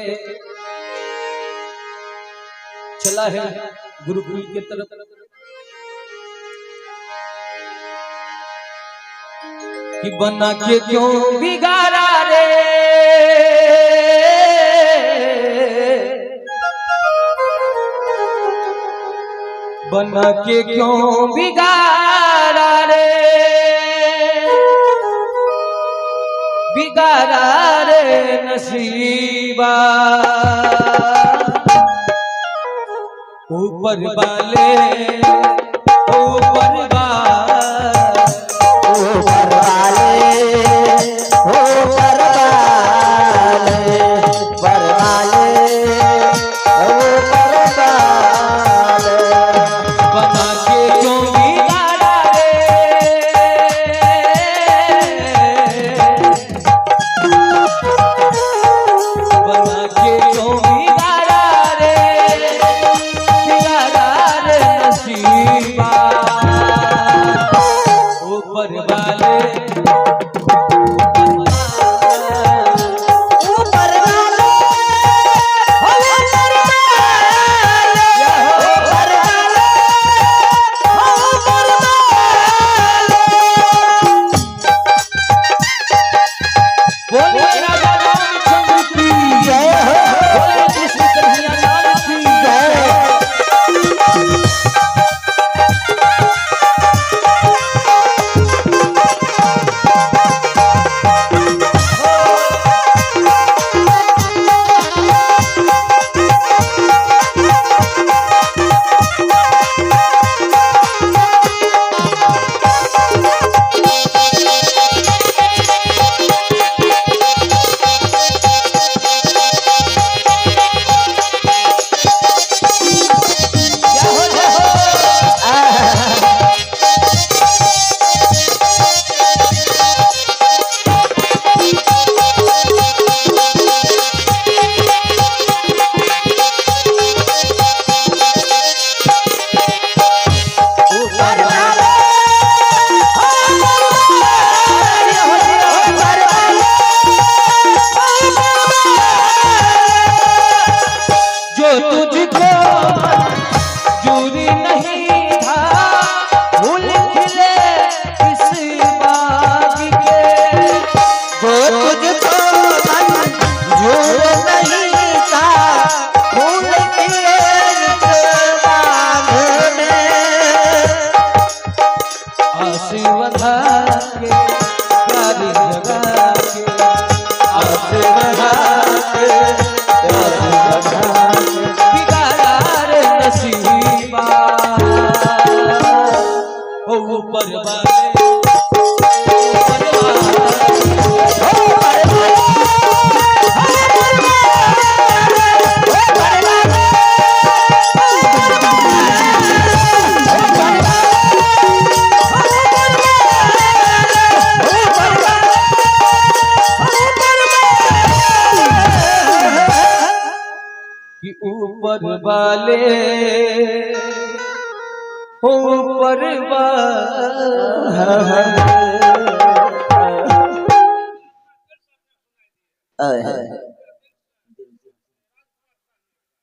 चला है गुरुकुल की तरफ। कि बना के क्यों बिगाड़ा रे, बना के क्यों बिगाड़ा रे, बिगाड़ा रे नसीबा। ऊपर वाले ऊपर ऊपर वाले ऊपर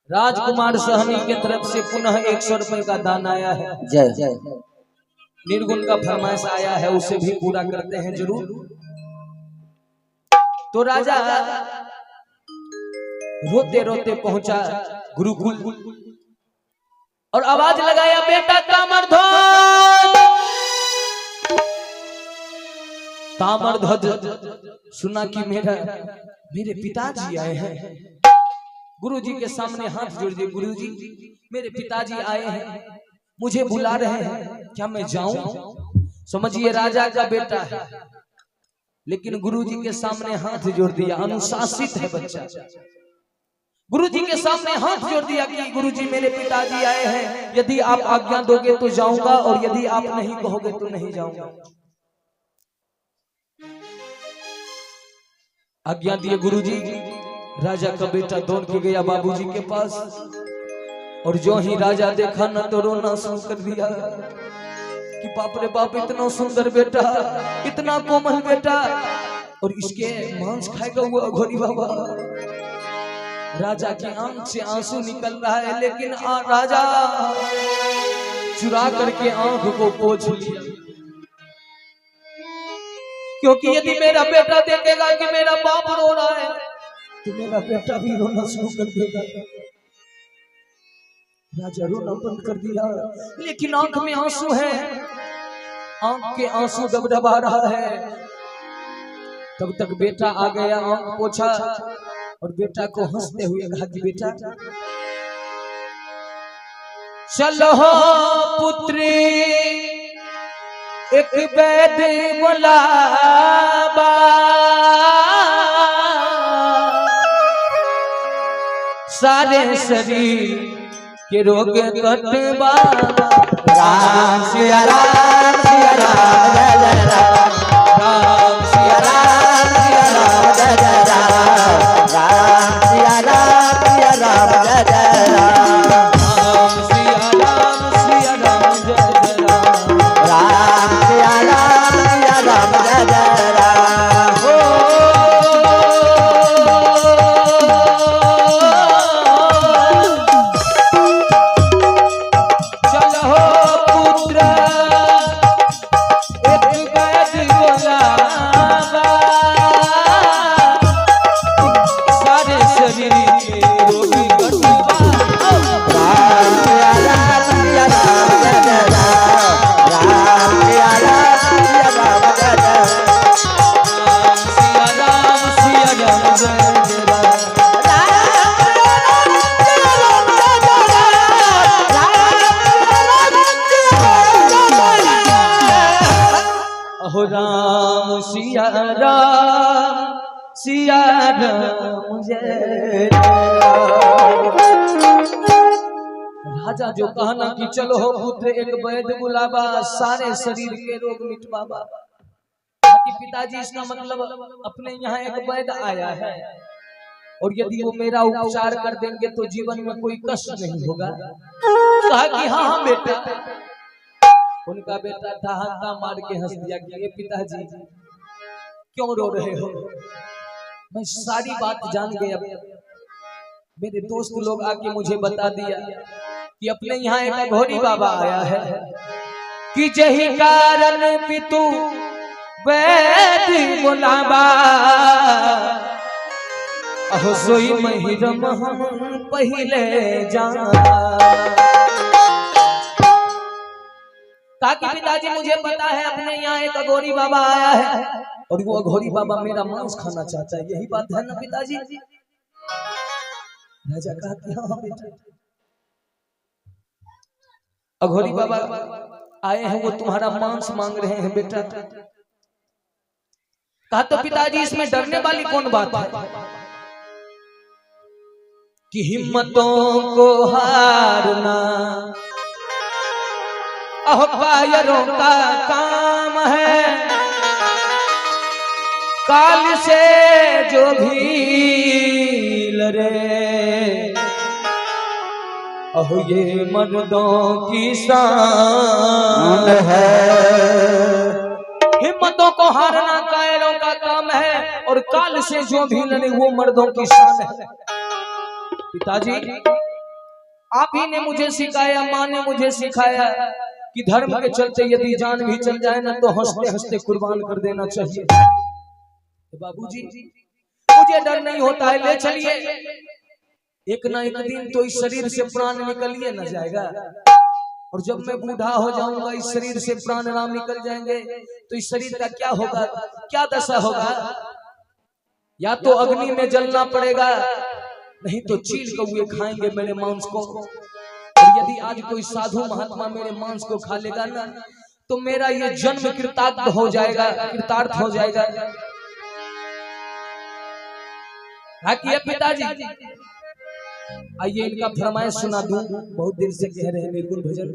राजकुमार सहनी के तरफ से पुनः 100 रुपए का दान आया है। जय जय निर्गुण का फरमाइश आया है, उसे भी पूरा करते हैं जरूर। तो राजा रोते रोते पहुंचा गुरुकुल और आवाज लगाया, बेटा तामरध्वज तामरध्वज, सुना कि मेरे पिताजी आए हैं। गुरुजी के सामने हाथ जोड़ दिए, गुरुजी मेरे पिताजी आए हैं, मुझे बुला रहे हैं, क्या मैं जाऊं? समझिए राजा का बेटा है, लेकिन गुरुजी के सामने हाथ जोड़ दिया। अनुशासित है बच्चा। गुरुजी के सामने हाथ जोड़ दिया कि गुरुजी मेरे पिताजी आए हैं, यदि आप आज्ञा दोगे तो जाऊंगा और यदि आप नहीं कहोगे तो नहीं जाऊंगा। आज्ञा दिए गुरुजी। राजा का बेटा दौड़ के गया बाबूजी के पास, और जो ही राजा देखा न तो रोना शुरू कर दिया कि बाप रे बाप, इतना सुंदर बेटा, इतना कोमल बेटा, और इसके मांस खाएगा वो अघोरी बाबा। राजा की आंख से आंसू निकल रहा है, लेकिन राजा चुरा करके आंख को पोंछ लिया, क्योंकि यदि मेरा बेटा देखेगा कि मेरा बाप रो रहा है तो मेरा बेटा भी रोना शुरू कर देगा। राजा रोना बंद कर दिया, लेकिन आंख में आंसू है, आंख के आंसू दबदबा रहा है। तब तक बेटा आ गया, आंख पोछा और बेटा को हंसते हुए कहा कि बेटा चलो पुत्री, एक वैद बुलावा, सारे शरीर के रोग कटवा। राम सिया राम सिया राम जय जय राम, राम सिया राम सिया राम जय जय राम, राम सिया राम सिया राम जय जय राम, सिया राम सिया राम जय जय राम, राम सिया राम सिया राम जय जय राम। राम सिया राम सिया राम जय राम। राजा जो कहना कि चलो हो पुत्र, एक वैद्य बुलावा, सारे शरीर के रोग मिटवावा। कि पिताजी इसका मतलब अपने यहाँ एक वैद्य आया है, और यदि वो मेरा उपचार कर देंगे तो जीवन में कोई कष्ट नहीं होगा। कहा कि हाँ हाँ बेटा। उनका बेटा ठहाका मार के हंस दिया कि पिताजी क्यों रो रहे हो, मैं सारी बात जान गया। मेरे दोस्त लोग आके मुझे बता दिया कि अपने यहाँ एक अघोरी बाबा आया है, कि जही कारण पितु वैद्य बुलावा, अहो सोई महिरम हम पहले जाना। ताकि पिताजी मुझे पता है अपने यहाँ एक अघोरी बाबा आया है, और वो अघोरी बाबा मेरा मांस खाना चाहता है, यही बात है ना पिताजी? राजा कहा कि हाँ बेटा, अघोरी बाबा आए हैं, वो तुम्हारा मांस मांग रहे हैं बेटा। कहा तो पिताजी इसमें डरने वाली कौन बात है, कि हिम्मतों को हारना अहो कायरों का काम है, काल से जो भी लड़े, अहो ये मर्दों की शान है। हिम्मतों को हारना कायरों का काम है, और काल से जो भी लड़े वो मर्दों की शान है। पिताजी आप ही ने मुझे सिखाया, माँ ने मुझे सिखाया कि धर्म के चलते यदि जान भी चल जाए ना तो हंसते हंसते कुर्बान कर देना चाहिए। बाबूजी मुझे डर नहीं होता है, ले चलिए, एक ना एक दिन तो इस शरीर से प्राण निकलिए न जाएगा, और जब मैं बूढ़ा हो जाऊंगा, इस शरीर से प्राण राम निकल जाएंगे, तो इस शरीर का क्या होगा, क्या दशा होगा? या तो अग्नि में जलना पड़ेगा, नहीं तो चील कौवे खाएंगे मेरे मांस को। और यदि आज कोई साधु महात्मा मेरे मांस को खा लेगा ना, तो मेरा ये जन्म कृतार्थ हो जाएगा, कृतार्थ हो जाएगा। पिताजी आइए इनका फरमाइश सुना दूं, बहुत देर से कह रहे हैं निर्गुण भजन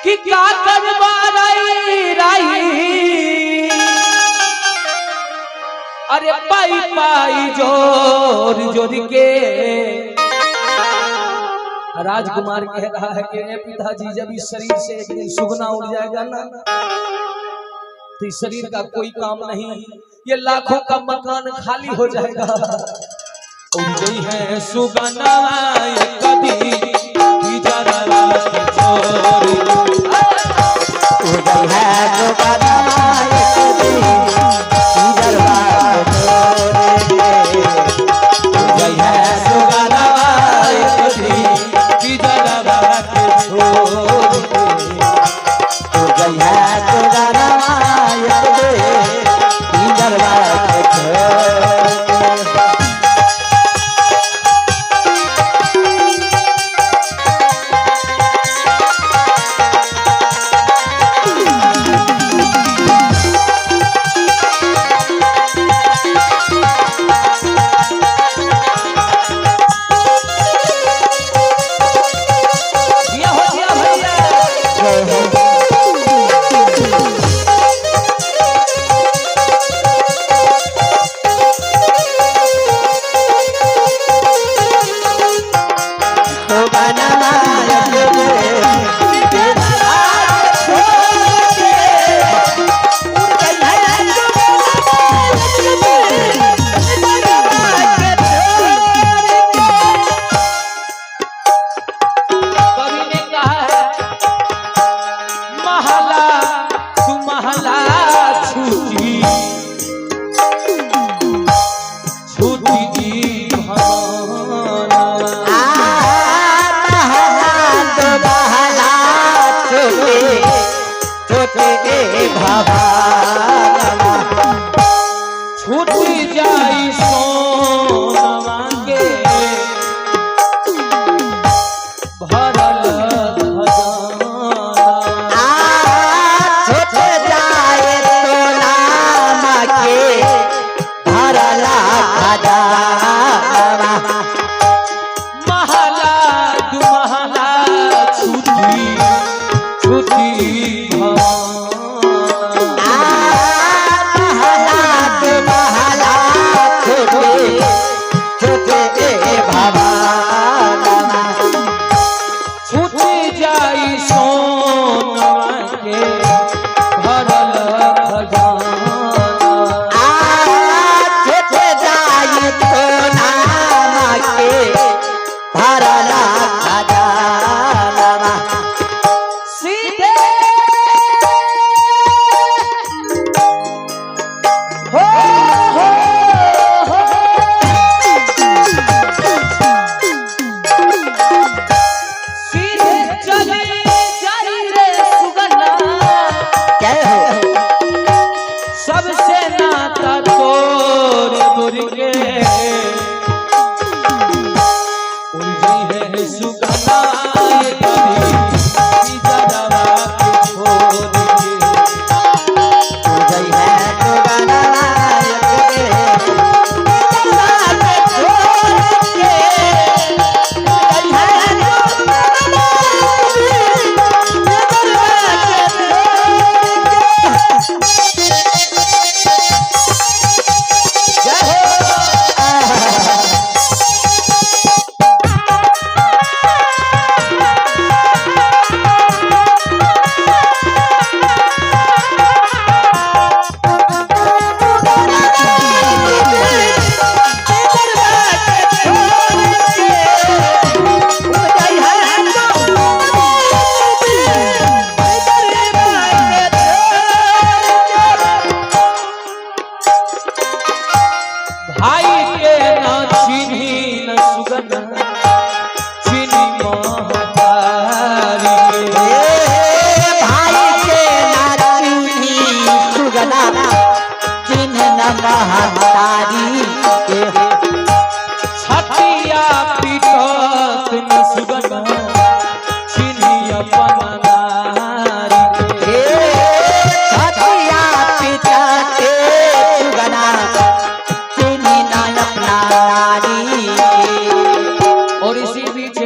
कि क्या करवा राई अरे पाई पाई जोर जोर के राजकुमार कह रहा है कि पिताजी जब इस शरीर से एक दिन सुगना उड़ जाएगा ना तो इस शरीर का कोई काम नहीं, ये लाखों का मकान खाली हो जाएगा। उड़ गई है सुगना कभी जरा छोड़, उड़ गई है सुगना छूट जाई सोनवा के भरल खजाना, छूट जाए सोनमा के भरल खजाना, महला दुमहला छूटी छूटी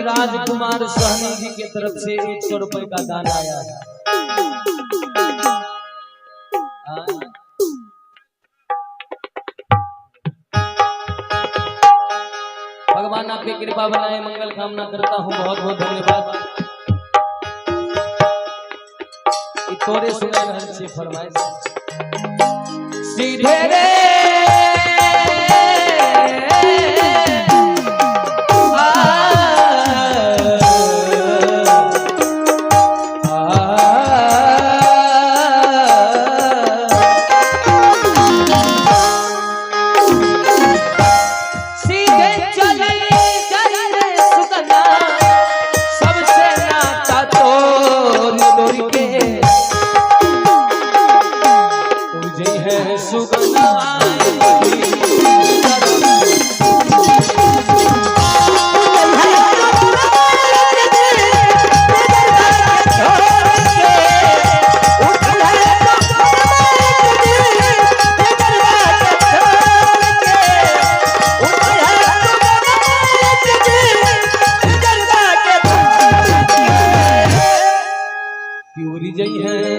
राजकुमार सहनी जी की तरफ से 100 रुपए का दान आया है। भगवान आपकी कृपा बनाए, मंगल कामना करता हूँ। बहुत बहुत धन्यवाद। तोरे सुना रहल छी फरमाइश सीधे रे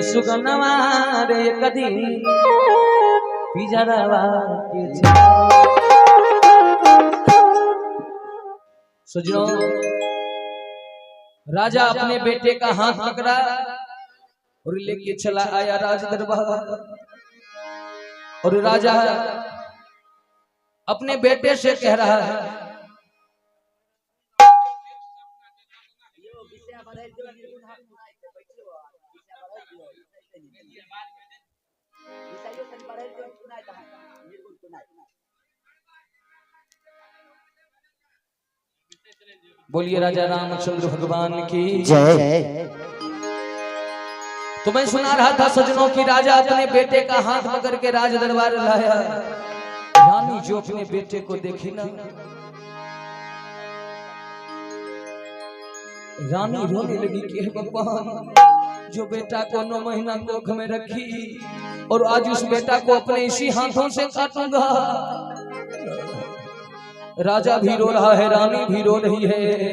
सुगनवा रे कदी पिजरवा के सजनों, राजा अपने बेटे का हाथ पकड़ा और लेके चला आया राज दरबार। और राजा अपने बेटे से कह रहा है बोलिए राजा रामचंद्र भगवान की जय। तो मैं सुना रहा था सजनों की राजा अपने बेटे का हाथ पकड़ के राज दरबार लाया। रानी जो अपने बेटे को देखी ना, रानी रोने लगी कि हे भगवान, जो बेटा को 9 महीना कोख में रखी और आज उस बेटा को अपने इसी हाथों से काटूंगा। राजा भी रो रहा है, रानी भी रो रही है।